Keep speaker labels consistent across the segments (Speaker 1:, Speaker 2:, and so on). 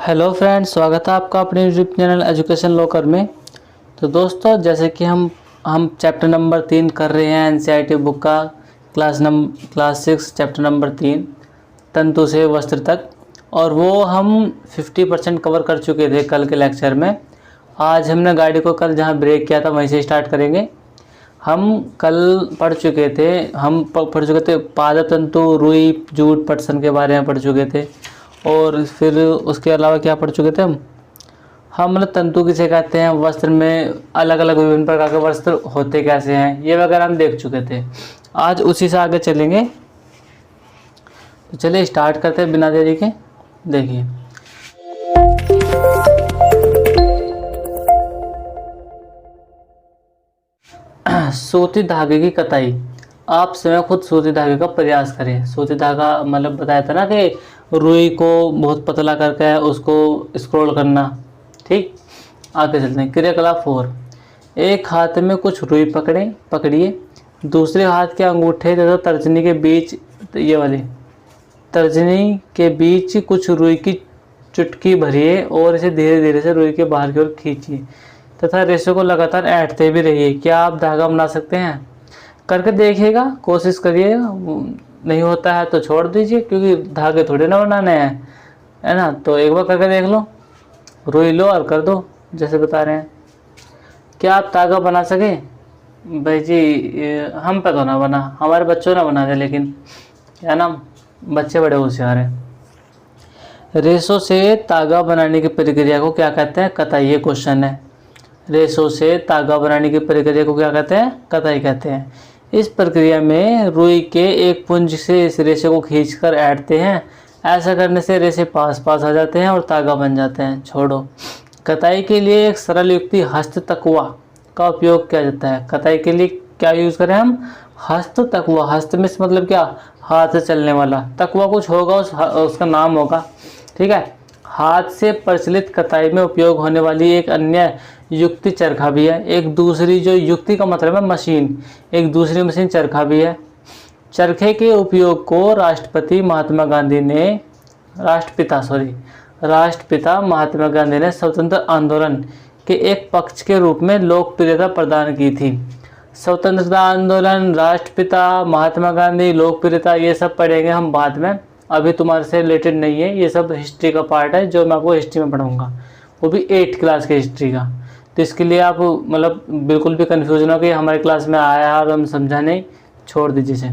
Speaker 1: Hello friends, स्वागत है आपका अपने यूट्यूब चैनल एजुकेशन लॉकर में। तो दोस्तों, जैसे कि हम चैप्टर नंबर 3 कर रहे हैं एनसीईआरटी बुक का क्लास 6 चैप्टर नंबर 3 तंतु से वस्त्र तक, और वो हम 50% कवर कर चुके थे कल के लेक्चर में। आज हमने गाड़ी को कल जहाँ ब्रेक किया था वहीं से स्टार्ट करेंगे। हम कल पढ़ चुके थे पादप तंतु, रुई, जूट, पटसन के बारे में पढ़ चुके थे। और फिर उसके अलावा क्या पढ़ चुके थे हम मतलब तंतु किसे कहते हैं, वस्त्र में अलग अलग विभिन्न प्रकार के वस्त्र होते कैसे हैं, ये वगैरह हम देख चुके थे। आज उसी से आगे चलेंगे। तो चलिए स्टार्ट करते हैं बिना देरी के। देखिए, सूती धागे की कताई। आप स्वयं खुद सूती धागे का प्रयास करें। सूती धागा मतलब बताया था ना कि रुई को बहुत पतला करके उसको स्क्रॉल करना। ठीक, आगे चलते हैं। क्रियाकलाप 4। एक हाथ में कुछ रुई पकड़िए, दूसरे हाथ के अंगूठे तथा तर्जनी के बीच तर्जनी के बीच कुछ रुई की चुटकी भरिए और इसे धीरे धीरे से रुई के बाहर की ओर खींचिए तथा रेशे को लगातार ऐंठते भी रहिए। क्या आप धागा बना सकते हैं? करके देखिएगा, कोशिश करिएगा। नहीं होता है तो छोड़ दीजिए, क्योंकि धागे थोड़े ना बनाने हैं, है ना। तो एक बार करके देख लो, रुई लो और कर दो जैसे बता रहे हैं। क्या आप धागा बना सके? भाई जी, हम पे तो ना बना, हमारे बच्चों ने बना दे, लेकिन है ना, बच्चे बड़े होशियार हैं। रेशों से धागा बनाने की प्रक्रिया को क्या कहते हैं? कताई। ये क्वेश्चन है। रेशों से धागा बनाने की प्रक्रिया को क्या कहते हैं? कताई कहते हैं। इस प्रक्रिया में रुई के एक पुंज से इस रेशे को खींचकर ऐंठते हैं। ऐसा करने से रेशे पास पास आ जाते हैं और धागा बन जाते हैं। छोड़ो। कताई के लिए एक सरल युक्ति हस्त तकवा का उपयोग किया जाता है। कताई के लिए क्या यूज़ करें हम? हस्त तकवा। हस्त में मतलब क्या? हाथ से चलने वाला। तकवा कुछ होगा, उसका नाम होगा। ठीक है। हाथ से प्रचलित कताई में उपयोग होने वाली एक अन्य युक्ति चरखा भी है। एक दूसरी, जो युक्ति का मतलब है मशीन, एक दूसरी मशीन चरखा भी है। चरखे के उपयोग को राष्ट्रपिता महात्मा गांधी ने स्वतंत्र आंदोलन के एक पक्ष के रूप में लोकप्रियता प्रदान की थी। स्वतंत्रता आंदोलन, राष्ट्रपिता महात्मा गांधी, लोकप्रियता, ये सब पढ़ेंगे हम बाद में। अभी तुम्हारे से रिलेटेड नहीं है, ये सब हिस्ट्री का पार्ट है जो मैं आपको हिस्ट्री में पढ़ाऊंगा, वो भी 8th क्लास के हिस्ट्री का। तो इसके लिए आप मतलब बिल्कुल भी कन्फ्यूजन हो कि हमारी क्लास में आया है और हम समझा नहीं, छोड़ दीजिए इसे।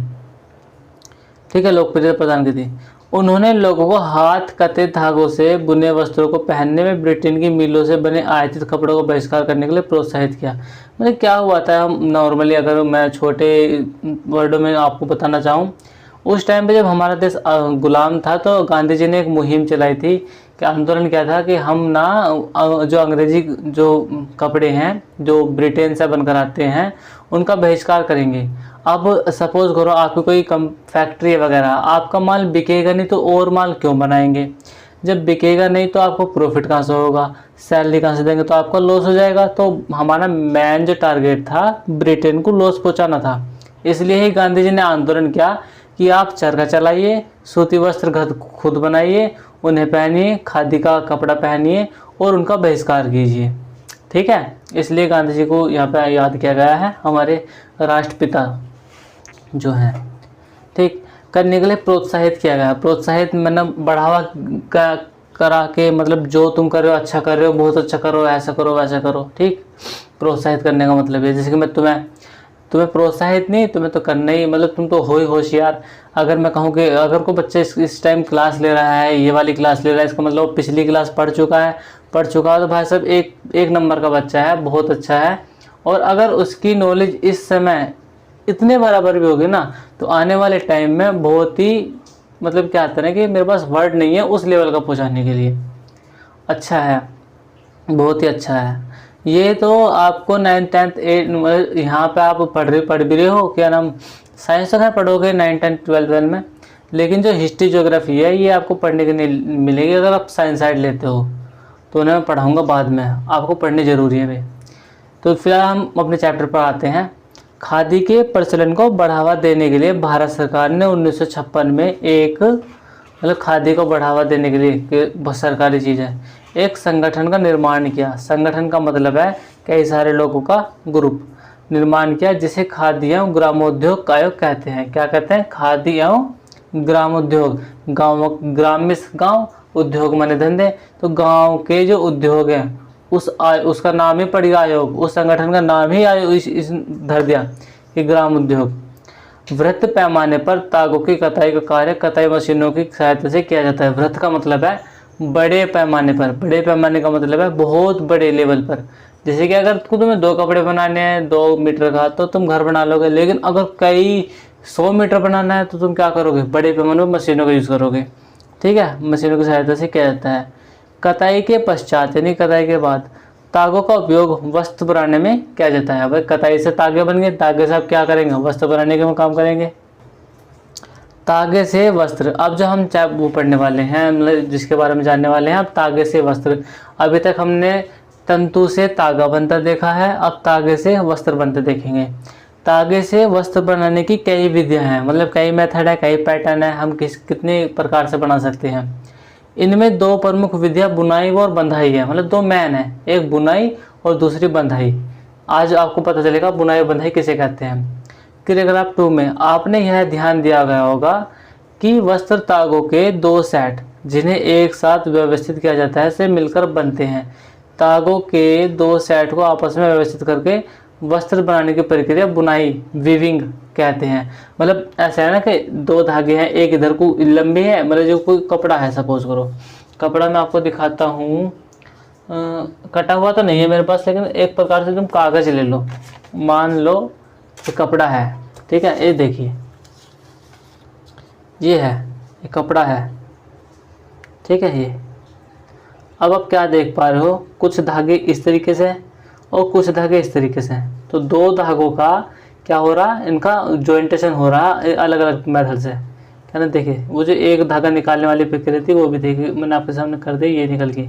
Speaker 1: ठीक है। लोकप्रियता प्रदान की थी। उन्होंने लोगों को हाथ कते धागों से बुने वस्त्रों को पहनने में ब्रिटेन की मिलों से बने आयातित कपड़ों का बहिष्कार करने के लिए प्रोत्साहित किया। मतलब क्या हुआ था, हम नॉर्मली अगर मैं छोटे वर्डों में आपको बताना चाहूँ, उस टाइम पे जब हमारा देश गुलाम था तो गांधी जी ने एक मुहिम चलाई थी कि आंदोलन क्या था कि हम ना जो अंग्रेजी जो कपड़े हैं जो ब्रिटेन से बनकर आते हैं उनका बहिष्कार करेंगे। अब सपोज करो आपकी कोई फैक्ट्री वगैरह, आपका माल बिकेगा नहीं तो और माल क्यों बनाएंगे? जब बिकेगा नहीं तो आपको प्रॉफिट कहाँ से होगा, सैलरी कहाँ से देंगे, तो आपका लॉस हो जाएगा। तो हमारा मेन जो टारगेट था ब्रिटेन को लॉस पहुँचाना था। इसलिए ही गांधी जी ने आंदोलन किया कि आप चरखा चलाइए, सूती वस्त्र खुद बनाइए, उन्हें पहनिए, खादी का कपड़ा पहनिए और उनका बहिष्कार कीजिए। ठीक है। इसलिए गांधी जी को यहाँ पे याद किया गया है, हमारे राष्ट्रपिता जो हैं। ठीक, करने के लिए प्रोत्साहित किया गया। प्रोत्साहित मतलब बढ़ावा करा के, मतलब जो तुम कर रहे हो अच्छा कर रहे हो, बहुत अच्छा करो, ऐसा करो वैसा करो। ठीक, प्रोत्साहित करने का मतलब है जैसे कि मैं तुम्हें प्रोत्साहित नहीं, तुम्हें तो करना ही, मतलब तुम तो हो ही होशियार। अगर मैं कहूँ कि अगर कोई बच्चा इस टाइम क्लास ले रहा है, ये वाली क्लास ले रहा है, इसका मतलब वो पिछली क्लास पढ़ चुका है तो भाई साहब एक नंबर का बच्चा है, बहुत अच्छा है। और अगर उसकी नॉलेज इस समय इतने बराबर भी होगी ना, तो आने वाले टाइम में बहुत ही, मतलब क्या आता है कि मेरे पास वर्ड नहीं है उस लेवल का पहुँचाने के लिए। अच्छा है, बहुत ही अच्छा है। ये तो आपको 9th 10th 8 यहाँ पे आप पढ़ भी रहे हो, क्या नाम, साइंस तो खैर पढ़ोगे 9th 10th 12th में, लेकिन जो हिस्ट्री ज्योग्राफी है ये आपको पढ़ने के नहीं मिलेगी अगर आप साइंस साइड लेते हो। तो उन्हें मैं पढ़ाऊँगा बाद में, आपको पढ़नी ज़रूरी है भाई। तो फिलहाल हम अपने चैप्टर पर आते हैं। खादी के प्रचलन को बढ़ावा देने के लिए भारत सरकार ने 1956 में एक मतलब खादी को बढ़ावा देने के लिए कि बहुत सरकारी चीज़ है। एक संगठन का निर्माण किया, संगठन का मतलब है कई सारे लोगों का ग्रुप निर्माण किया, जिसे खादी एवं ग्रामोद्योग आयोग कहते हैं। क्या कहते हैं? खादी एवं ग्रामोद्योग। गाँव, ग्राम्य गाँव, उद्योग माने धंधे, तो गांव के जो उद्योग हैं उसका नाम ही पड़ गया आयोग, उस संगठन का नाम ही आयोग इस धर दिया कि ग्राम उद्योग। वृहत पैमाने पर तागों की कताई का कार्य कताई मशीनों की सहायता से किया जाता है। वृहत का मतलब है बड़े पैमाने पर, बड़े पैमाने का मतलब है बहुत बड़े लेवल पर। जैसे कि अगर तुम्हें 2 कपड़े बनाने हैं 2 मीटर का तो तुम घर बना लोगे, लेकिन अगर कई 100 मीटर बनाना है तो तुम क्या करोगे? बड़े पैमाने पर मशीनों का यूज़ करोगे। ठीक है, मशीनों की सहायता से किया जाता है। कताई के पश्चात यानी कताई के बाद तागों का उपयोग वस्त्र बनाने में किया जाता है। भाई कताई से तागे बन गए, तागे से आप क्या करेंगे? वस्त्र बनाने के काम करेंगे। तागे से वस्त्र, अब जो हम वो पढ़ने वाले हैं, मतलब जिसके बारे में जानने वाले हैं, अब तागे से वस्त्र। अभी तक हमने तंतु से तागा बनता देखा है, अब तागे से वस्त्र बनते देखेंगे। तागे से वस्त्र बनाने की कई विधियां हैं, मतलब कई मेथड है, कई पैटर्न है, हम कितने प्रकार से बना सकते हैं। इनमें 2 प्रमुख विधियां बुनाई और बंधाई है, मतलब 2 मैन है, एक बुनाई और दूसरी बंधाई। आज आपको पता चलेगा बुनाई और बंधाई किसे कहते हैं। पैराग्राफ 2 में आपने यह ध्यान दिया गया होगा कि वस्त्र तागों के 2 सेट जिन्हें एक साथ व्यवस्थित किया जाता है से मिलकर बनते हैं। तागों के 2 सेट को आपस में व्यवस्थित करके वस्त्र बनाने की प्रक्रिया बुनाई, वीविंग कहते हैं। मतलब ऐसा है ना कि 2 धागे हैं, एक इधर को लंबी है, मतलब जो कोई कपड़ा है, सपोज करो कपड़ा मैं आपको दिखाता हूँ, कटा हुआ तो नहीं है मेरे पास, लेकिन एक प्रकार से तुम कागज़ ले लो, मान लो ये कपड़ा है, ठीक है, ये देखिए ये है, ये कपड़ा है, ठीक है। ये अब आप क्या देख पा रहे हो, कुछ धागे इस तरीके से और कुछ धागे इस तरीके से, तो 2 धागों का क्या हो रहा, इनका जॉइंटेशन हो रहा अलग अलग मेथड से, है ना। देखिए वो जो एक धागा निकालने वाली प्रक्रिया थी वो भी देखिए मैंने आपके सामने कर दी, ये निकल गई।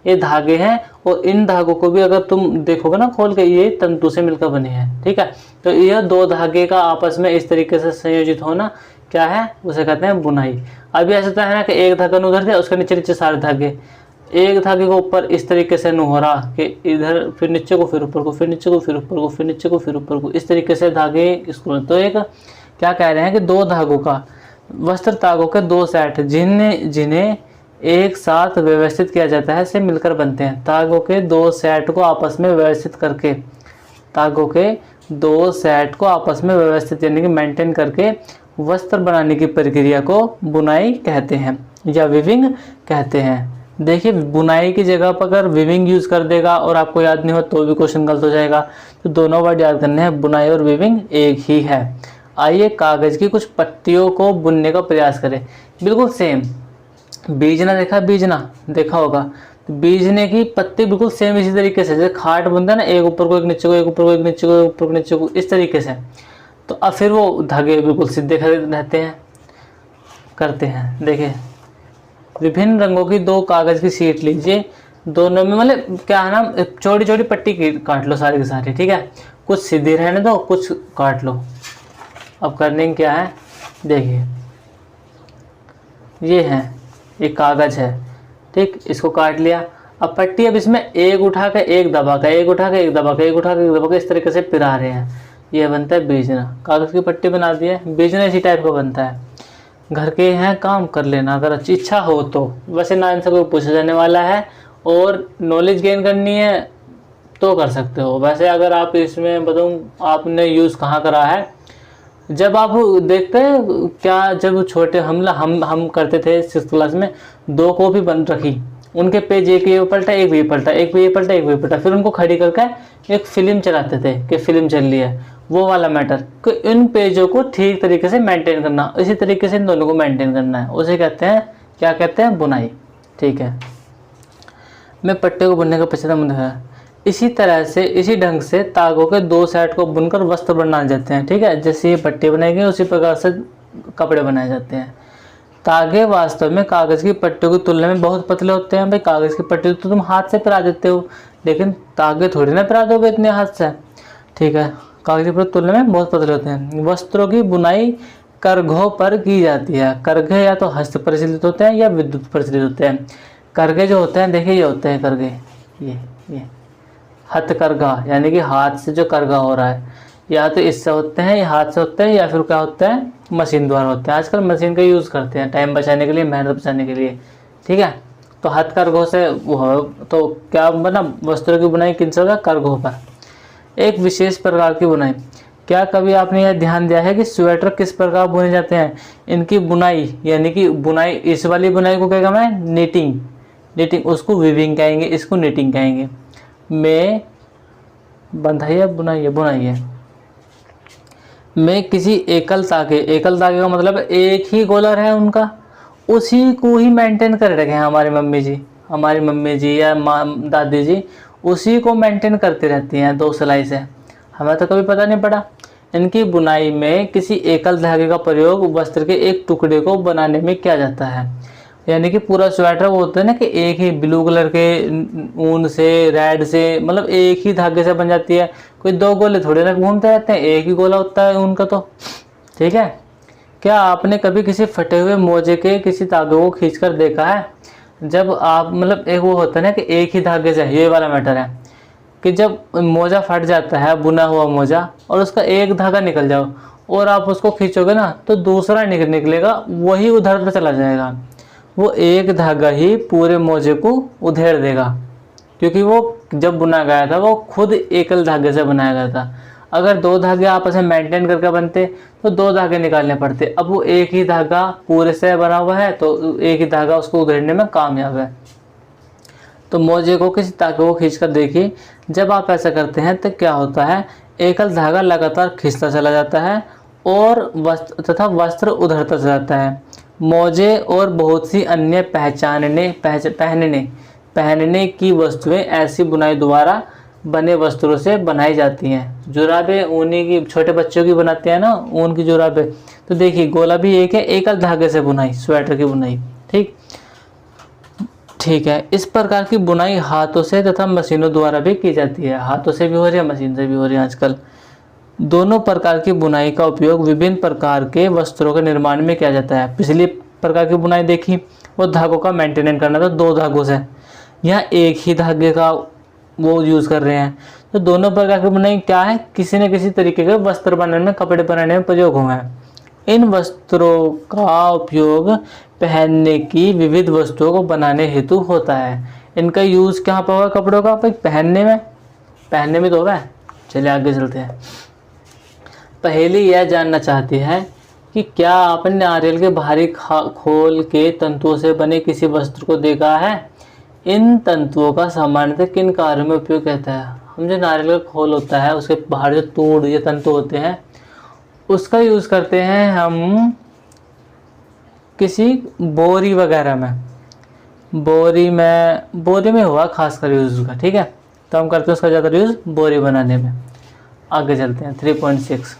Speaker 1: ये धागे हैं और इन धागों को भी अगर तुम देखोगे ना खोल के, ये तंतु से मिलकर बने हैं, ठीक है। तो यह 2 धागे का आपस में इस तरीके से संयोजित होना क्या है, उसे कहते हैं बुनाई। अभी ऐसा तो है ना कि एक धागा उधर दिया, उसके नीचे नीचे सारे धागे, एक धागे को ऊपर इस तरीके से नहीं हो रहा कि इधर फिर नीचे को फिर ऊपर को, फिर नीचे को फिर ऊपर को, फिर नीचे को फिर ऊपर को, इस तरीके से धागे इसको। तो एक क्या कह रहे हैं कि 2 धागों का वस्त्र तागों के 2 सेट जिन्हें एक साथ व्यवस्थित किया जाता है से मिलकर बनते हैं। तागों के 2 सेट को आपस में व्यवस्थित करके, तागों के 2 सेट को आपस में व्यवस्थित यानी कि मेंटेन करके वस्त्र बनाने की प्रक्रिया को बुनाई कहते हैं या विविंग कहते हैं। देखिए बुनाई की जगह पर अगर विविंग यूज़ कर देगा और आपको याद नहीं हो तो भी क्वेश्चन गलत हो जाएगा। तो दोनों वर्ड याद करने हैं, बुनाई और विविंग एक ही है। आइए कागज़ की कुछ पत्तियों को बुनने का प्रयास करें। बिल्कुल सेम, बीजना देखा, बीजना देखा होगा, तो बीजने की पत्ती बिल्कुल सेम इसी तरीके से, जैसे खाट बुनता है ना, एक ऊपर को एक नीचे को, एक ऊपर को एक नीचे को, एक ऊपर को नीचे को, इस तरीके से। तो अब फिर वो धागे बिल्कुल सीधे रहते हैं, करते हैं। देखिए विभिन्न रंगों की 2 कागज़ की शीट लीजिए, दोनों में मतलब क्या है ना, छोटी छोटी पट्टी काट लो सारी की सारी, ठीक है। कुछ सीधी रहने दो, कुछ काट लो। अब करने क्या है, देखिए ये है, ये कागज़ है, ठीक, इसको काट लिया। अब पट्टी, अब इसमें एक उठा के एक दबा के, एक उठा के एक दबा के, एक उठा के एक दबा के, इस तरीके से पिरा रहे हैं। ये बनता है बीजना। कागज़ की पट्टी बना दी है, बीजना इसी टाइप का बनता है। घर के हैं काम कर लेना अगर अच्छी इच्छा हो तो। वैसे ना इनसे कोई पूछा जाने वाला है और नॉलेज गेन करनी है तो कर सकते हो। वैसे अगर आप इसमें बताऊँ आपने यूज़ कहाँ करा है, जब आप देखते हैं क्या, जब छोटे हम करते थे 6th क्लास में, 2 कॉपी बन रखी, उनके पेज एक ये पलटा एक भी पलटा, एक भी पलटा एक भी पलटा, फिर उनको खड़ी करके एक फिल्म चलाते थे कि फिल्म चल रही है, वो वाला मैटर कि इन पेजों को ठीक तरीके से मेंटेन करना, इसी तरीके से इन दोनों को मेंटेन करना है, उसे कहते हैं, क्या कहते हैं, बुनाई। ठीक है, मैं पट्टे को बुनने का पश्चात मुद्दा है। इसी तरह से, इसी ढंग से तागों के 2 सेट को बुनकर वस्त्र बनाए जाते हैं। ठीक है, जैसे ये पट्टी बनाई गई उसी प्रकार से कपड़े बनाए जाते हैं। तागे वास्तव में कागज़ की पट्टियों की तुलना में बहुत पतले होते हैं। भाई कागज़ की पट्टी तो तुम हाथ से पिरा देते हो, लेकिन तागे थोड़ी ना पिरा दोगे इतने हाथ से। ठीक है, कागज़ की पट्टी तुलना में बहुत पतले होते हैं। वस्त्रों की बुनाई करघों पर की जाती है। करघे या तो हस्त प्रचलित होते हैं या विद्युत प्रचलित होते हैं। करघे जो होते हैं देखिए ये होते हैं करघे, ये हथकरघा यानी कि हाथ से जो करघा हो रहा है, या तो इससे होते हैं या हाथ से होते हैं या फिर क्या होता है मशीन द्वारा होते हैं। आजकल मशीन का यूज़ करते हैं टाइम बचाने के लिए, मेहनत बचाने के लिए, ठीक है। तो हथकरघों से वो हो, तो क्या बना, वस्त्रों की बुनाई किन से होगा, करघों पर। एक विशेष प्रकार की बुनाई, क्या कभी आपने यह ध्यान दिया है कि स्वेटर किस प्रकार बुने जाते हैं। इनकी बुनाई यानी कि बुनाई, इस वाली बुनाई को क्या कहना है, नीटिंग, नीटिंग उसको वीविंग कहेंगे, इसको नीटिंग कहेंगे। में बंधाई है, बुनाई है, बुनाई है। में किसी एकल तागे, एकल तागे का मतलब एक ही गोलर है उनका, उसी को ही मेंटेन कर रखे हैं हमारी मम्मी जी या माँ दादी जी, उसी को मेंटेन करती रहती हैं 2 सिलाई से, हमें तो कभी पता नहीं पड़ा। इनकी बुनाई में किसी एकल धागे का प्रयोग वस्त्र के एक टुकड़े को बनाने में किया जाता है। यानी कि पूरा स्वेटर वो होता है ना कि एक ही ब्लू कलर के ऊन से, रेड से, मतलब एक ही धागे से बन जाती है। कोई 2 गोले थोड़े ना घूमते रहते हैं, एक ही गोला होता है ऊन का, तो ठीक है। क्या आपने कभी किसी फटे हुए मोजे के किसी धागे को खींचकर देखा है। जब आप मतलब एक वो होता है ना कि एक ही धागे से, ये वाला मैटर है कि जब मोजा फट जाता है, बुना हुआ मोजा, और उसका एक धागा निकल जाओ और आप उसको खींचोगे ना तो दूसरा निकलेगा, वही उधर पे चला जाएगा। वो एक धागा ही पूरे मोजे को उधेड़ देगा, क्योंकि वो जब बुना गया था वो खुद एकल धागे से बनाया गया था। अगर 2 धागे आपस में मेंटेन करके बनते तो 2 धागे निकालने पड़ते। अब वो एक ही धागा पूरे से बना हुआ है तो एक ही धागा उसको उधेड़ने में कामयाब है। तो मोजे को किसी धागे को खींचकर देखिए, जब आप ऐसा करते हैं तो क्या होता है, एकल धागा लगातार खींचता चला जाता है और वस्त्र उधरता चला जाता है। मोजे और बहुत सी अन्य पहनने की वस्तुएं ऐसी बुनाई द्वारा बने वस्त्रों से बनाई जाती हैं। जुराबें ऊनी की, छोटे बच्चों की बनाते हैं ना ऊन की जुराबें, तो देखिए गोला भी एक है, एकल धागे से बुनाई, स्वेटर की बुनाई, ठीक है। इस प्रकार की बुनाई हाथों से तथा मशीनों द्वारा भी की जाती है। हाथों से भी हो रही है, मशीन से भी हो रही है आजकल। दोनों प्रकार की बुनाई का उपयोग विभिन्न प्रकार के वस्त्रों के निर्माण में किया जाता है। पिछली प्रकार की बुनाई देखी, वो धागों का मेंटेनेंस करना था 2 धागों से, यहाँ एक ही धागे का वो यूज़ कर रहे हैं। तो दोनों प्रकार की बुनाई क्या है, किसी न किसी तरीके के वस्त्र बनाने में, कपड़े बनाने में प्रयोग हुए हैं। इन वस्त्रों का उपयोग पहनने की विविध वस्तुओं को बनाने हेतु होता है। इनका यूज़ कहाँ पर होगा, कपड़ों का, पहनने में तो होगा। चलिए आगे चलते हैं। पहेली यह जानना चाहती है कि क्या आपने नारियल के बाहरी खोल के तंतुओं से बने किसी वस्त्र को देखा है। इन तंतुओं का सामान्यतः किन कार्यों में उपयोग कहता है। हम जो नारियल का खोल होता है उसके बाहर जो तूड़ या तंतु होते हैं उसका यूज़ करते हैं हम किसी बोरी वगैरह में, बोरी में हुआ खासकर यूज़ उसका, ठीक है। तो हम करते हैं उसका ज़्यादा यूज़ बोरी बनाने में। आगे चलते हैं 3.6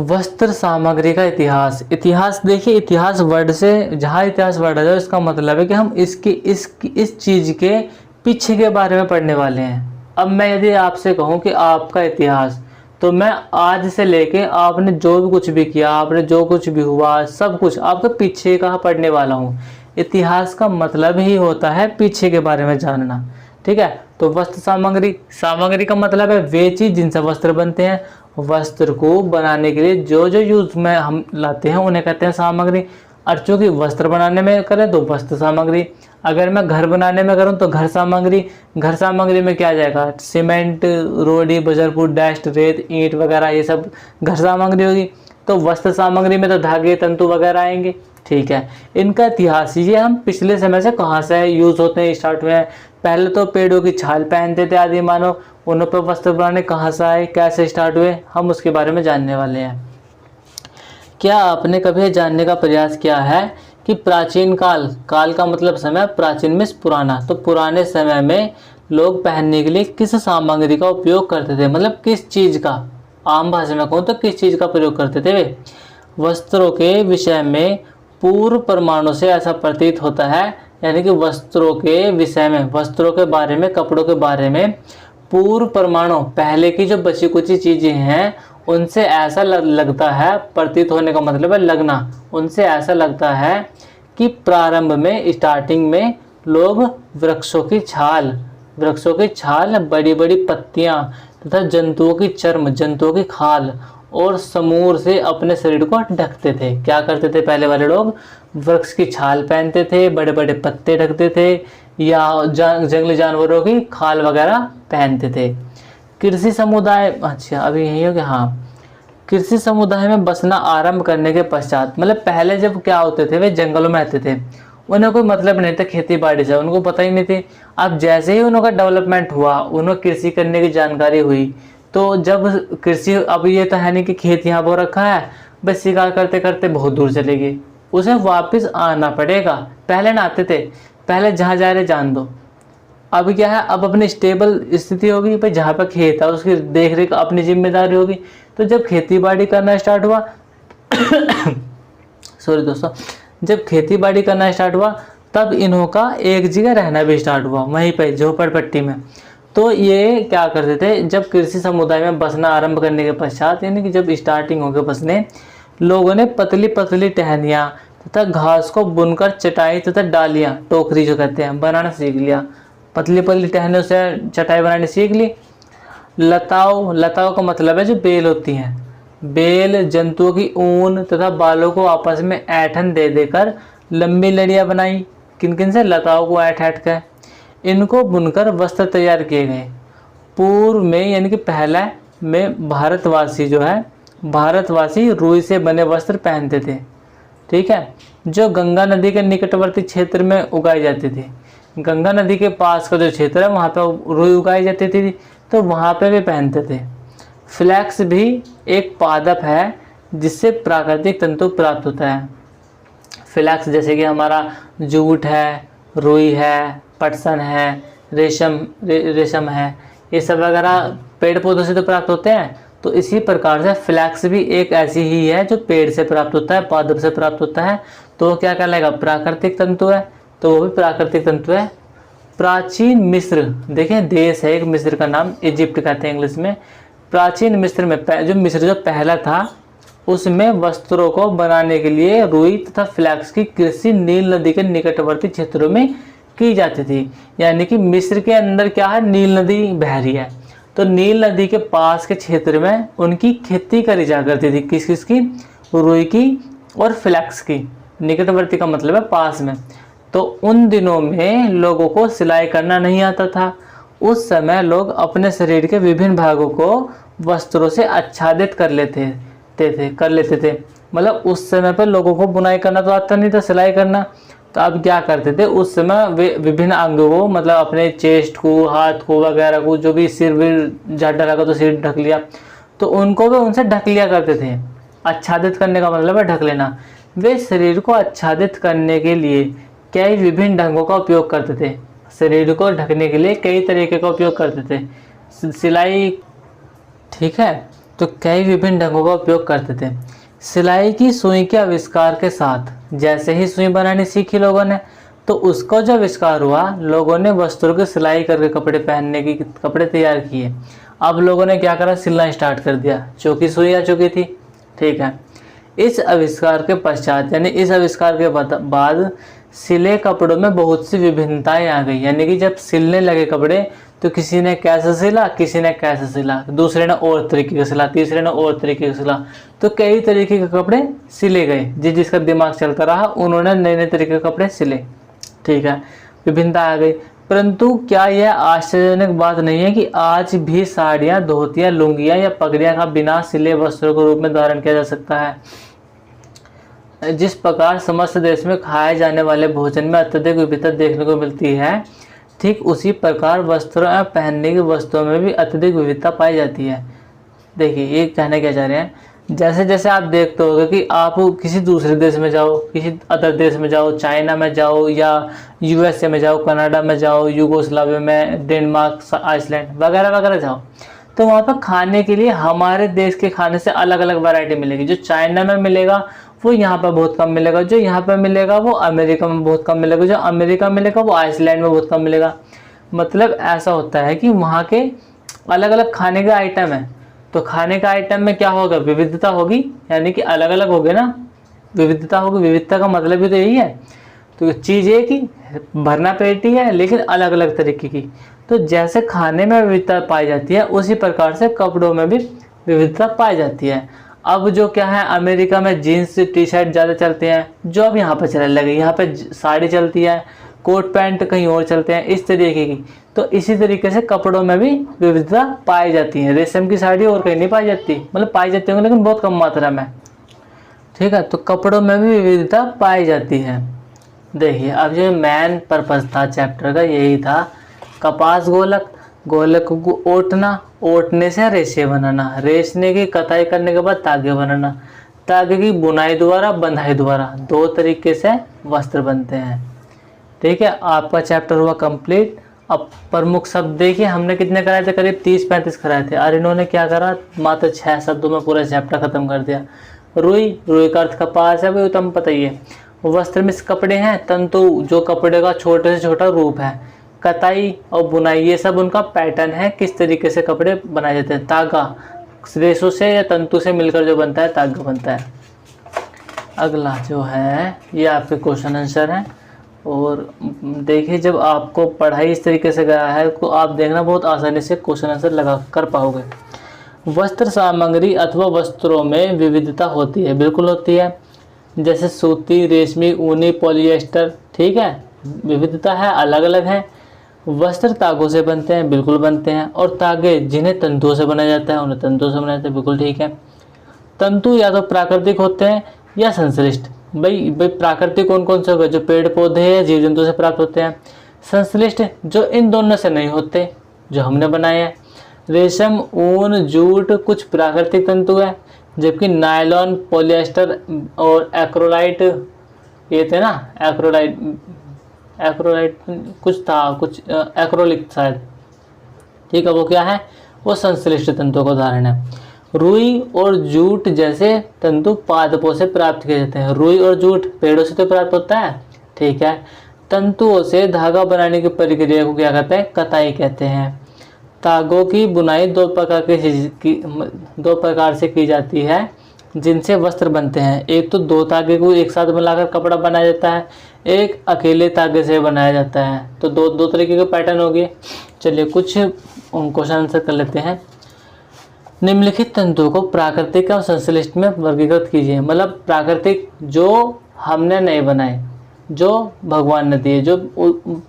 Speaker 1: वस्त्र सामग्री का इतिहास देखिए, इतिहास वर्ड से, जहाँ इतिहास वर्ड है इसका मतलब है कि हम इस चीज़ के पीछे के बारे में पढ़ने वाले हैं। अब मैं यदि आपसे कहूँ कि आपका इतिहास, तो मैं आज से लेके आपने जो भी कुछ भी किया, आपने जो कुछ भी हुआ, सब कुछ आपके पीछे का पढ़ने वाला हूँ। इतिहास का मतलब ही होता है पीछे के बारे में जानना, ठीक है। तो वस्त्र सामग्री का मतलब है वे चीज़ जिनसे वस्त्र बनते हैं। वस्त्र को बनाने के लिए जो यूज में हम लाते हैं उन्हें कहते हैं सामग्री। और चूँकि वस्त्र बनाने में करें तो वस्त्र सामग्री, अगर मैं घर बनाने में करूँ तो घर सामग्री में क्या आ जाएगा, सीमेंट, रोड़ी, बजरपुर, डस्ट, रेत, ईंट वगैरह, ये सब घर सामग्री होगी। तो वस्त्र सामग्री में तो धागे, तंतु वगैरह आएंगे, ठीक है। इनका इतिहास ये हम पिछले समय से कहाँ से यूज़ होते हैं, स्टार्ट हुए हैं। पहले तो पेड़ों की छाल पहनते थे आदि मानव, उन पर वस्त्र बनाने कहाँ से आए, कैसे स्टार्ट हुए, हम उसके बारे में जानने वाले हैं। क्या आपने कभी जानने का प्रयास किया है कि प्राचीन काल का मतलब समय, प्राचीन में पुराना, तो पुराने समय में लोग पहनने के लिए किस सामग्री का उपयोग करते थे, मतलब किस चीज़ का, आम भाषा में कहूँ तो किस चीज़ का प्रयोग करते थे वे। वस्त्रों के विषय में पूर्व प्रमाणों से ऐसा प्रतीत होता है, यानी कि वस्त्रों के विषय में, वस्त्रों के बारे में, कपड़ों के बारे में पूर्व प्रमाणों, पहले की जो बची कुची चीज़ें हैं उनसे ऐसा लगता है, प्रतीत होने का मतलब है लगना, उनसे ऐसा लगता है कि प्रारंभ में, स्टार्टिंग में लोग वृक्षों की छाल, बड़ी बड़ी पत्तियां तथा जंतुओं की चर्म, जंतुओं की खाल और समूर से अपने शरीर को ढकते थे। क्या करते थे पहले वाले लोग? वृक्ष की छाल पहनते थे, बड़े बड़े पत्ते ढकते थे, या जंगली जानवरों की खाल वगैरह पहनते थे। कृषि समुदाय, अच्छा अभी यही हो गया, हाँ। कृषि समुदाय में बसना आरंभ करने के पश्चात, मतलब पहले जब क्या होते थे, वे जंगलों में रहते थे, उन्हें कोई मतलब नहीं था खेती बाड़ी से, उनको पता ही नहीं थी। अब जैसे ही उनका डेवलपमेंट हुआ, उन्हें कृषि करने की जानकारी हुई, तो जब कृषि, अब ये तो है नहीं कि खेत यहाँ पर रखा है, बस शिकार करते करते बहुत दूर चले गए, उसे वापस आना पड़ेगा। पहले ना आते थे, पहले जहाँ जा रहे जान दो। अब क्या है, अब अपनी स्टेबल स्थिति होगी भाई, जहाँ पर खेत है उसकी देख रेख अपनी जिम्मेदारी होगी। तो जब खेती बाड़ी करना स्टार्ट हुआ सॉरी दोस्तों, जब खेती बाड़ी करना स्टार्ट हुआ, तब इन्हों का एक जगह रहना भी स्टार्ट हुआ, वहीं पे झोपड़पट्टी में। तो ये क्या करते थे, जब कृषि समुदाय में बसना आरंभ करने के पश्चात, यानी कि जब स्टार्टिंग हो गए बसने, लोगों ने पतली पतली टहनियाँ तथा घास को बुनकर चटाई तथा डालियाँ, टोकरी जो कहते हैं, बनाना सीख लिया। पतली पतली टहनियों से चटाई बनानी सीख ली। लताओं का मतलब है जो बेल होती हैं, बेल, जंतुओं की ऊन तथा बालों को आपस में ऐंठन दे देकर लंबी लड़ियाँ बनाई। किन किन से? लताओं को ऐंठ ऐंठ कर इनको बुनकर वस्त्र तैयार किए गए। पूर्व में, यानी कि पहला में भारतवासी जो है, भारतवासी रुई से बने वस्त्र पहनते थे, ठीक है, जो गंगा नदी के निकटवर्ती क्षेत्र में उगाई जाती थी। गंगा नदी के पास का जो क्षेत्र है वहाँ पे रुई उगाई जाती थी, तो वहाँ पे भी पहनते थे। फ्लैक्स भी एक पादप है जिससे प्राकृतिक तंतु प्राप्त होता है। फ्लैक्स जैसे कि हमारा जूट है, रुई है, पटसन है, रेशम है, ये सब वगैरह पेड़ पौधों से तो प्राप्त होते हैं। तो इसी प्रकार से फ्लैक्स भी एक ऐसी ही है जो पेड़ से प्राप्त होता है, पादप से प्राप्त होता है। तो क्या कहलाएगा? प्राकृतिक तंतु है, तो वो भी प्राकृतिक तंतु है। प्राचीन मिस्र, देखें देश है एक, मिस्र का नाम इजिप्ट कहते हैं इंग्लिश में। प्राचीन मिस्र में जो मिस्र जो पहला था, उसमें वस्त्रों को बनाने के लिए रुई तथा फ्लैक्स की कृषि नील नदी के निकटवर्ती क्षेत्रों में की जाती थी। यानी कि मिस्र के अंदर क्या है, नील नदी बह रही है, तो नील नदी के पास के क्षेत्र में उनकी खेती करी जा करती थी। किस किस की? रुई की और फ्लैक्स की। निकटवर्ती का मतलब है पास में। तो उन दिनों में लोगों को सिलाई करना नहीं आता था। उस समय लोग अपने शरीर के विभिन्न भागों को वस्त्रों से आच्छादित कर लेते थे। मतलब उस समय पर लोगों को बुनाई करना तो आता नहीं था, सिलाई करना। तो अब क्या करते थे उस समय, वे विभिन्न अंगों को, मतलब अपने चेस्ट को, हाथ को वगैरह को, जो भी सिर भी ज़्यादा लगा तो सिर ढक लिया, तो उनको भी उनसे ढक लिया करते थे। आच्छादित करने का मतलब है ढक लेना। वे शरीर को आच्छादित करने के लिए कई विभिन्न ढंगों का उपयोग करते थे। शरीर को ढकने के लिए कई तरीके का उपयोग करते थे। सिलाई, ठीक है, तो कई विभिन्न ढंगों का उपयोग करते थे। सिलाई की सुई के आविष्कार के साथ, जैसे ही सुई बनानी सीखी लोगों ने, तो उसका जो आविष्कार हुआ, लोगों ने वस्त्रों की सिलाई करके कपड़े तैयार किए। अब लोगों ने क्या करा, सिलना स्टार्ट कर दिया, चौकी सुई आ चुकी थी, ठीक है। इस आविष्कार के पश्चात, यानी इस आविष्कार के बाद सिले कपड़ों में बहुत सी विभिन्नताएं आ गई। यानी कि जब सिलने लगे कपड़े, तो किसी ने कैसे सिला, किसी ने कैसे सिला, दूसरे ने और तरीके का सिला, तीसरे ने और तरीके का सिला, तो कई तरीके के कपड़े सिले गए। जिसका दिमाग चलता रहा, उन्होंने नए नए तरीके के कपड़े सिले, ठीक है, विभिन्नता आ गई। परंतु क्या यह आश्चर्यजनक बात नहीं है कि आज भी साड़ियाँ, धोतियाँ, लुंगियाँ या पगड़ियाँ का बिना सिले वस्त्रों के रूप में धारण किया जा सकता है। जिस प्रकार समस्त देश में खाए जाने वाले भोजन में अत्यधिक विविधता देखने को मिलती है, ठीक उसी प्रकार वस्त्रों या पहनने की वस्तुओं में भी अत्यधिक विविधता पाई जाती है। देखिए ये कहने क्या चाह रहे हैं, जैसे जैसे आप देखते होगे कि आप किसी दूसरे देश में जाओ, किसी अदर देश में जाओ, चाइना में जाओ या यूएसए में जाओ, कनाडा में जाओ, यूगोस्लाविया में, डेनमार्क, आइसलैंड वगैरह वगैरह जाओ, तो वहाँ पर खाने के लिए हमारे देश के खाने से अलग अलग वैरायटी मिलेगी। जो चाइना में मिलेगा वो यहाँ पर बहुत कम मिलेगा, जो यहाँ पर मिलेगा वो अमेरिका में बहुत कम मिलेगा, जो अमेरिका में मिलेगा वो आइसलैंड में बहुत कम मिलेगा। मतलब ऐसा होता है कि वहाँ के अलग अलग खाने के आइटम हैं। तो खाने का आइटम में क्या होगा, विविधता होगी, यानी कि अलग अलग होगे ना, विविधता होगी। विविधता का मतलब भी तो यही है। तो चीज़ एक ही, भरना पेट ही है, लेकिन अलग अलग तरीके की। तो जैसे खाने में विविधता पाई जाती है, उसी प्रकार से कपड़ों में भी विविधता पाई जाती है। अब जो क्या है, अमेरिका में जीन्स टी शर्ट ज़्यादा चलते हैं, जो अब यहाँ पर चलने लगे। यहाँ पे साड़ी चलती है, कोट पैंट कहीं और चलते हैं, इस तरीके की। तो इसी तरीके से कपड़ों में भी विविधता पाई जाती है। रेशम की साड़ी और कहीं नहीं पाई जाती, मतलब पाई जाती होंगी लेकिन बहुत कम मात्रा में। ठीक है, तो कपड़ों में भी विविधता पाई जाती है। देखिए, अब जो मेन पर्पज था चैप्टर का यही था, कपास गोलक, गोलक को ओटना, ओटने से रेशे बनाना, रेशने की कताई करने के बाद तागे बनाना, तागे की बुनाई द्वारा बंधाई द्वारा, दो तरीके से वस्त्र बनते हैं। ठीक है, आपका चैप्टर हुआ कंप्लीट। अब प्रमुख शब्द देखिए, हमने कितने कराए थे, करीब 30-35 कराए थे, और इन्होंने क्या करा, मात्र 6 शब्दों में पूरा चैप्टर खत्म कर दिया। रुई, रुई का अर्थ कपास है, वो तो हम पता ही है। वस्त्र में कपड़े हैं, तंतु जो कपड़े का छोटे से छोटा रूप है, कताई और बुनाई ये सब उनका पैटर्न है, किस तरीके से कपड़े बनाए जाते हैं। तागा, रेशों से या तंतु से मिलकर जो बनता है, तागा बनता है। अगला जो है ये आपके क्वेश्चन आंसर हैं। और देखिए, जब आपको पढ़ाई इस तरीके से गया है तो आप देखना बहुत आसानी से क्वेश्चन आंसर लगा कर पाओगे। वस्त्र सामग्री अथवा वस्त्रों में विविधता होती है, बिल्कुल होती है। जैसे सूती, रेशमी, ऊनी, पॉलिएस्टर, ठीक है, विविधता है, अलग अलग है। वस्त्र तागों से बनते हैं, बिल्कुल बनते हैं। और तागे जिन्हें तंतुओं से बनाया जाता है, उन्हें तंतुओं से बनाया जाता है, बिल्कुल ठीक है। तंतु या तो प्राकृतिक होते हैं या संश्लिष्ट। भाई प्राकृतिक कौन कौन से हो गए, जो पेड़ पौधे या जीव जंतु से प्राप्त होते हैं। संश्लिष्ट जो इन दोनों से नहीं होते, जो हमने बनाए हैं। रेशम, ऊन, जूट कुछ प्राकृतिक तंतु है, जबकि नायलॉन, पॉलिएस्टर और एक्रोलाइट, ये थे ना एक्रोलाइट कुछ था, कुछ एक्रोलिक शायद, ठीक है, वो क्या है, वो संश्लिष्ट तंतुओं का उदाहरण है। रुई और जूट जैसे तंतु पादपों से प्राप्त किए जाते हैं। रुई और जूट पेड़ों से तो प्राप्त होता है, ठीक है। तंतुओं से धागा बनाने की प्रक्रिया को क्या कहते हैं, कताई कहते हैं। तागों की बुनाई दो प्रकार से की जाती है, जिनसे वस्त्र बनते हैं। एक तो दो धागे को एक साथ मिलाकर कपड़ा बनाया जाता है, एक अकेले धागे से बनाया जाता है। तो दो तरीके के पैटर्न हो गए। चलिए कुछ क्वेश्चन आंसर कर लेते हैं। निम्नलिखित तंतुओं को प्राकृतिक और संश्लिष्ट में वर्गीकृत कीजिए। मतलब प्राकृतिक जो हमने नहीं बनाए, जो भगवान ने दिए, जो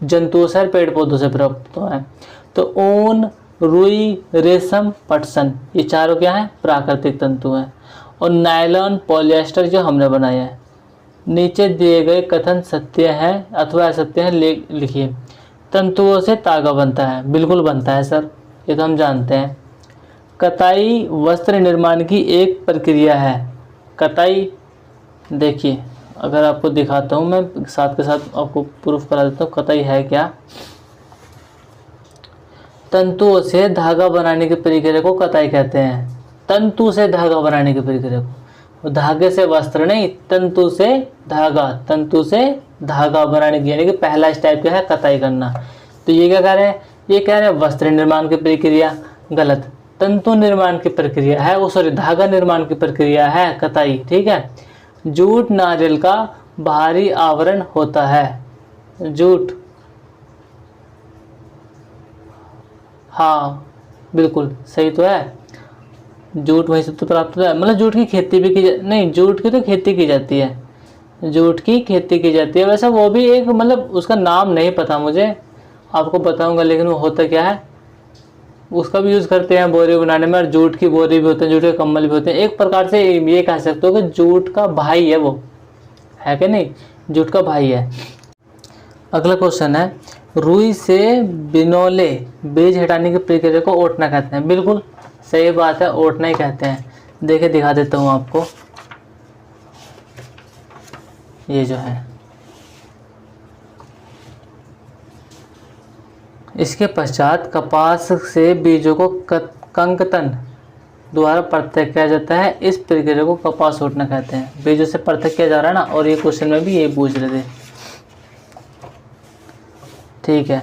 Speaker 1: जंतुओं से, पेड़ पौधों से प्राप्त हैं। तो ऊन, रुई, रेशम, पटसन, ये चारों क्या है, प्राकृतिक तंतु हैं। और नायलॉन, पॉलिएस्टर जो हमने बनाए हैं। नीचे दिए गए कथन सत्य है अथवा असत्य है, लिखिए। तंतुओं से तागा बनता है, बिल्कुल बनता है सर, ये तो हम जानते हैं। कताई वस्त्र निर्माण की एक प्रक्रिया है। कताई, देखिए अगर आपको दिखाता हूँ मैं, साथ के साथ आपको प्रूफ करा देता हूँ कताई है क्या। तंतुओं से धागा बनाने की प्रक्रिया को कताई कहते हैं। तंतु से धागा बनाने की प्रक्रिया को, धागे से वस्त्र नहीं, तंतु से धागा, तंतु से धागा बनाने की, यानी कि पहला स्टेप क्या है, कताई करना। तो ये क्या कह रहे हैं, ये कह रहे हैं वस्त्र निर्माण की प्रक्रिया, गलत। तंतु निर्माण की प्रक्रिया है, वो सॉरी धागा निर्माण की प्रक्रिया है कताई, ठीक है। जूट नारियल का बाहरी आवरण होता है। जूट, हाँ बिल्कुल सही तो है, जूट वहीं से तो प्राप्त होता है। मतलब जूट की खेती भी की नहीं, जूट की तो खेती की जाती है, जूट की खेती की जाती है। वैसे वो भी एक, मतलब उसका नाम नहीं पता मुझे, आपको बताऊंगा, लेकिन वो होता क्या है, उसका भी यूज़ करते हैं बोरी बनाने में। और जूट की बोरी भी होते हैं, जूट के कम्बल भी होते हैं। एक प्रकार से ये कह सकते हो कि जूट का भाई है वो, है कि नहीं, जूट का भाई है। अगला क्वेश्चन है, रुई से बिनौले बीज हटाने की प्रक्रिया को ओटना कहते हैं। बिल्कुल सही बात है, ओटना ही कहते हैं। देखिए दिखा देता हूँ आपको, ये जो है, इसके पश्चात कपास से बीजों को कंकतन द्वारा पृथक किया जाता है। इस प्रक्रिया को कपास ओटना कहते हैं। बीजों से पृथक किया जा रहा है ना, और ये क्वेश्चन में भी ये पूछ रहे थे, ठीक है।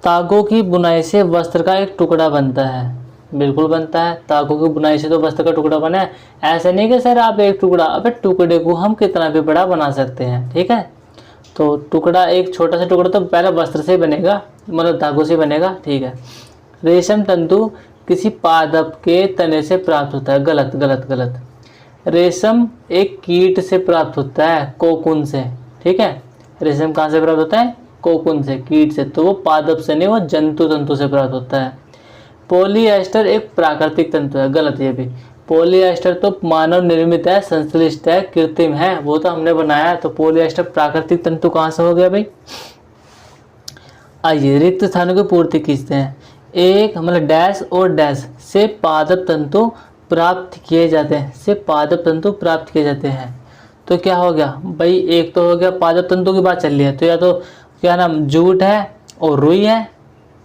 Speaker 1: तागों की बुनाई से वस्त्र का एक टुकड़ा बनता है। बिल्कुल बनता है। ताकों की बुनाई से तो वस्त्र का टुकड़ा बना है। ऐसा नहीं कि सर आप एक टुकड़ा, अबे टुकड़े को हम कितना भी बड़ा बना सकते हैं, ठीक है। तो टुकड़ा, एक छोटा सा टुकड़ा तो पहले वस्त्र से बनेगा, मतलब धागों से बनेगा, ठीक है। रेशम तंतु किसी पादप के तने से प्राप्त होता है। गलत गलत गलत। रेशम एक कीट से प्राप्त होता है, कोकून से, ठीक है। रेशम कहाँ से प्राप्त होता है? कोकून से, कीट से। तो वो पादप से नहीं, वो जंतु तंतु से प्राप्त होता है। पॉलीएस्टर एक प्राकृतिक तंतु है। गलत ये भी। पॉलीएस्टर तो मानव निर्मित है, संश्लिष्ट है, कृत्रिम है, वो तो हमने बनाया है। तो पॉलीएस्टर प्राकृतिक तंतु कहाँ से हो गया भाई? आइए रिक्त स्थानों की पूर्ति खींचते हैं। एक मतलब डैश और डैश से पादप तंतु प्राप्त किए जाते हैं, से पादप तंतु प्राप्त किए जाते हैं। तो क्या हो गया भाई? एक तो हो गया पादप तंतु की बात चल रही है, तो या तो क्या नाम, जूट है और रुई है,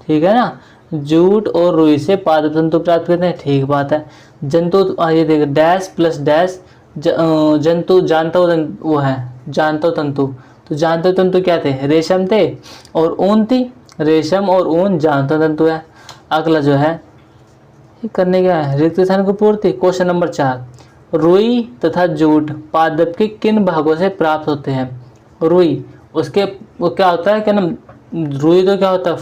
Speaker 1: ठीक है ना। जूट और रुई से पादप तंतु प्राप्त करते हैं, ठीक बात है। जंतु, ये देख डैश प्लस डैश, जंतु जानता वो है जानता तंतु। तो जानता तंतु क्या थे? रेशम थे और ऊन थी। रेशम और ऊन जानता तंतु है। अगला जो है करने क्या है? रिक्त स्थान की पूर्ति। क्वेश्चन नंबर 4, रुई तथा जूट पादप के किन भागों से प्राप्त होते हैं? रुई, उसके वो क्या होता है, क्या नाम, रुई तो क्या होता है?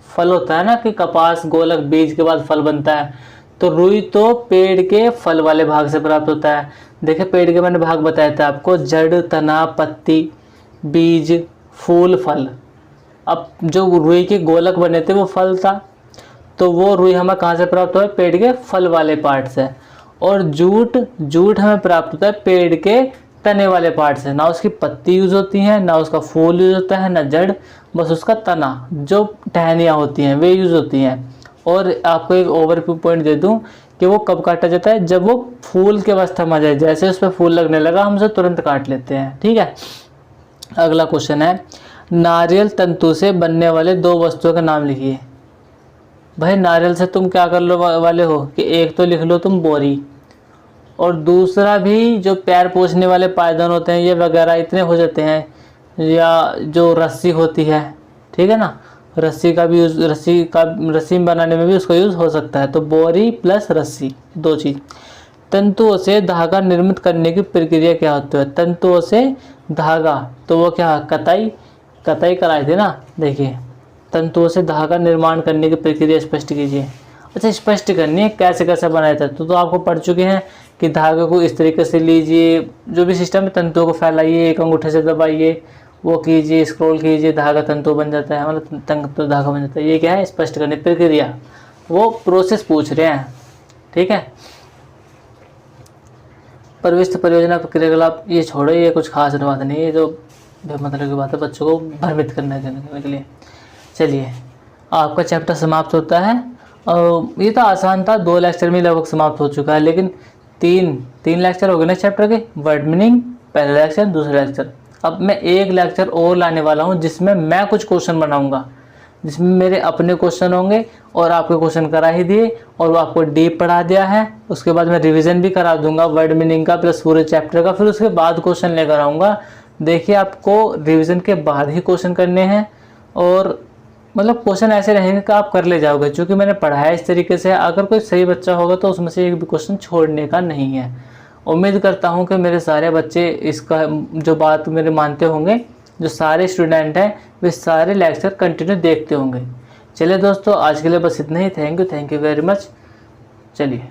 Speaker 1: फल होता है ना, कि कपास गोलक बीज के बाद फल बनता है। तो रुई तो पेड़ के फल वाले भाग से प्राप्त होता है। देखिए पेड़ के मैंने भाग बताया था आपको, जड़, तना, पत्ती, बीज, फूल, फल। अब जो रुई के गोलक बने थे वो फल था, तो वो रुई हमें कहाँ से प्राप्त हुआ है? पेड़ के फल वाले पार्ट से। और जूट हमें प्राप्त होता है पेड़ के तने वाले पार्ट से। ना उसकी पत्ती यूज होती है, ना उसका फूल यूज होता है, ना जड़, बस उसका तना, जो टहनियाँ होती हैं वे यूज होती हैं। और आपको एक ओवरव्यू पॉइंट दे दूं कि वो कब काटा जाता है? जब वो फूल के अवस्था में आ जाए, जैसे उस पर फूल लगने लगा हम उसे तुरंत काट लेते हैं, ठीक है। अगला क्वेश्चन है, नारियल तंतु से बनने वाले दो वस्तुओं का नाम लिखिए। भाई नारियल से तुम क्या कर लो वाले हो कि एक तो लिख लो तुम बोरी, और दूसरा भी जो पैर पोंछने वाले पायदान होते हैं ये वगैरह इतने हो जाते हैं, या जो रस्सी होती है, ठीक है ना। रस्सी का भी यूज, रस्सी बनाने में भी उसका यूज़ हो सकता है। तो बोरी प्लस रस्सी, दो चीज़। तंतुओं से धागा निर्मित करने की प्रक्रिया क्या होती है? तंतुओं से धागा, तो वो क्या, कताई कराई थी ना। देखिए तंतुओं से धागा निर्माण करने की प्रक्रिया स्पष्ट कीजिए। अच्छा स्पष्ट करनी है, कैसे कैसे बनाया था तो आपको पढ़ चुके हैं कि धागे को इस तरीके से लीजिए, जो भी सिस्टम है, तंतुओं को फैलाइए, एक अंगूठे से दबाइए, वो कीजिए, स्क्रॉल कीजिए, धागा तंतु बन जाता है, मतलब तंतु धागा बन जाता है। ये क्या है? स्पष्ट करने प्रक्रिया, वो प्रोसेस पूछ रहे हैं, ठीक है। परिविष्ट परियोजना क्रियाकलाप ये छोड़ो, ये कुछ खास बात नहीं है, ये जो मतलब की बात है बच्चों को भ्रमित करने के लिए। चलिए आपका चैप्टर समाप्त होता है। और ये तो आसान था, 2 लेक्चर में लगभग समाप्त हो चुका है, लेकिन तीन लेक्चर हो गए ना चैप्टर के। वर्ड मीनिंग पहला लेक्चर, दूसरा लेक्चर। अब मैं एक लेक्चर और लाने वाला हूँ जिसमें मैं कुछ क्वेश्चन बनाऊंगा, जिसमें मेरे अपने क्वेश्चन होंगे और आपके क्वेश्चन करा ही दिए और वो आपको डीप पढ़ा दिया है। उसके बाद मैं रिवीजन भी करा दूंगा वर्ड मीनिंग का प्लस पूरे चैप्टर का, फिर उसके बाद क्वेश्चन लेकर आऊँगा। देखिए आपको रिवीजन के बाद ही क्वेश्चन करने हैं, और मतलब क्वेश्चन ऐसे रहेंगे कि आप कर ले जाओगे, क्योंकि मैंने पढ़ाया इस तरीके से। अगर कोई सही बच्चा होगा तो उसमें से एक भी क्वेश्चन छोड़ने का नहीं है। उम्मीद करता हूं कि मेरे सारे बच्चे इसका जो बात मेरे मानते होंगे, जो सारे स्टूडेंट हैं वे सारे लेक्चर कंटिन्यू देखते होंगे। चलिए दोस्तों आज के लिए बस इतना ही। Thank you very much. चलिए।